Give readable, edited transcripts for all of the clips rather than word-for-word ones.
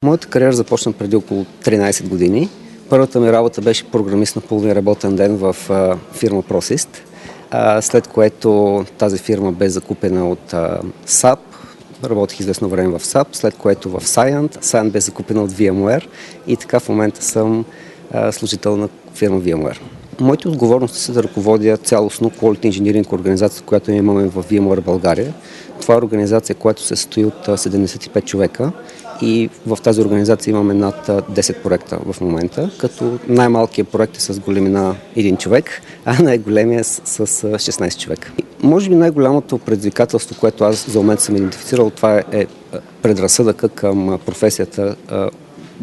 Моята кариера започна преди около 13 години. Първата ми работа беше програмист на половин работен ден в фирма Prosist, след което тази фирма бе закупена от SAP. Работих известно време в SAP, след което в Cyient. Cyient бе закупена от VMware и така в момента съм служител на фирма VMware. Моите отговорности са да ръководя цялостно Quality Engineering организацията, която имаме в VMware България. Това е организация, която се състои от 75 човека и в тази организация имаме над 10 проекта в момента, като най-малкият проект е с големина 1 човек, а най-големия с 16 човека. Може би най-голямото предизвикателство, което аз за момент съм идентифицирал, това е предразсъдъка към професията,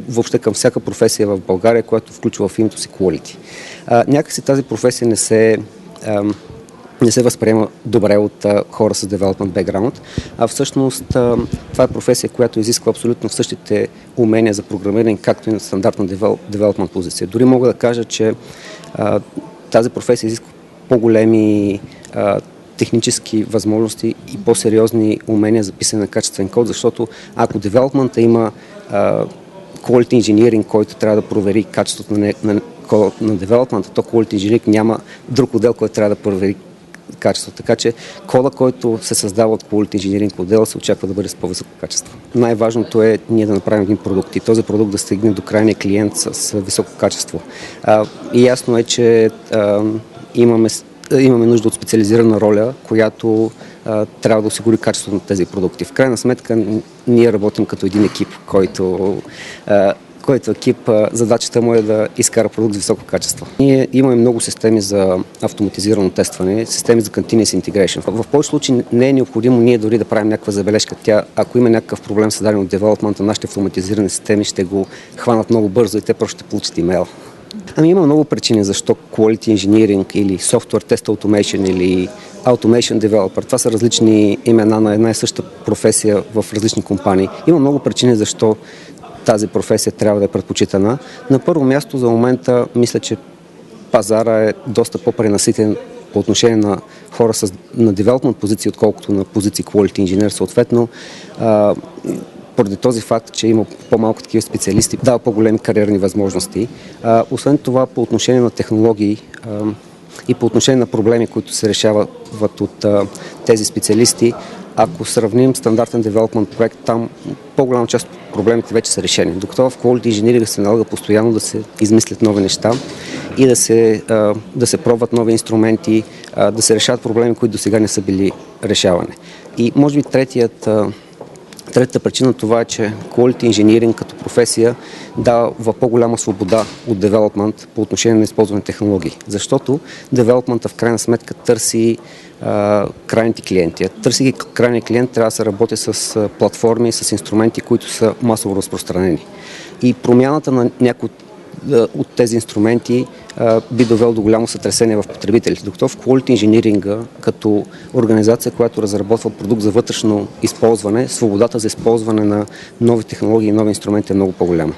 въобще към всяка професия в България, която включва в името си Quality. Някакси тази професия не се възприема добре от хора с development background, а всъщност това е професия, която изисква абсолютно същите умения за програмиране, както и на стандартна development позиция. Дори мога да кажа, че тази професия изисква по-големи технически възможности и по-сериозни умения за писане на качествен код, защото ако девелопмента има Quality Engineering, който трябва да провери качеството на кода на девелопмента, то Quality Engineering няма друг отдел, който трябва да провери качеството. Така че кода, който се създава от Quality Engineering отдела, се очаква да бъде с по-високо качество. Най-важното е ние да направим един продукт и този продукт да стигне до крайния клиент с високо качество. И ясно е, че имаме нужда от специализирана роля, която трябва да осигури качеството на тези продукти. В крайна сметка ние работим като един екип, който екип задачата му е да изкара продукт с високо качество. Ние имаме много системи за автоматизирано тестване, системи за continuous integration. В повече случаи не е необходимо ние дори да правим някаква забележка. Ако има някакъв проблем създаден от девелопмента, нашите автоматизирани системи ще го хванат много бързо и те просто ще получат имейл. Има много причини защо Quality Engineering или Software Test Automation или Automation Developer. Това са различни имена на една и съща професия в различни компании. Има много причини защо тази професия трябва да е предпочитана. На първо място за момента мисля, че пазара е доста по-пренаситен по отношение на хора на development позиции, отколкото на позиции Quality Engineer. Съответно, поради този факт, че има по-малко такива специалисти, дава по-големи кариерни възможности. Освен това, по отношение на технологии и по отношение на проблеми, които се решават от тези специалисти, ако сравним стандартен development проект, там по-голяма част от проблемите вече са решени. Докато в Quality Engineering се налага постоянно да се измислят нови неща и да се пробват нови инструменти, да се решават проблеми, които досега не са били решавани. И може би третата причина това е, че Quality Engineering като професия дава по-голяма свобода от девелопмент по отношение на използване на технологии. Защото девелопмента в крайна сметка търси крайните клиенти. Търси ги крайния клиент, трябва да се работи с платформи, с инструменти, които са масово разпространени. И промяната на някои от тези инструменти би довел до голямо сътресение в потребителите. Докато в Quality Engineering като организация, която разработва продукт за вътрешно използване, свободата за използване на нови технологии и нови инструменти е много по-голяма.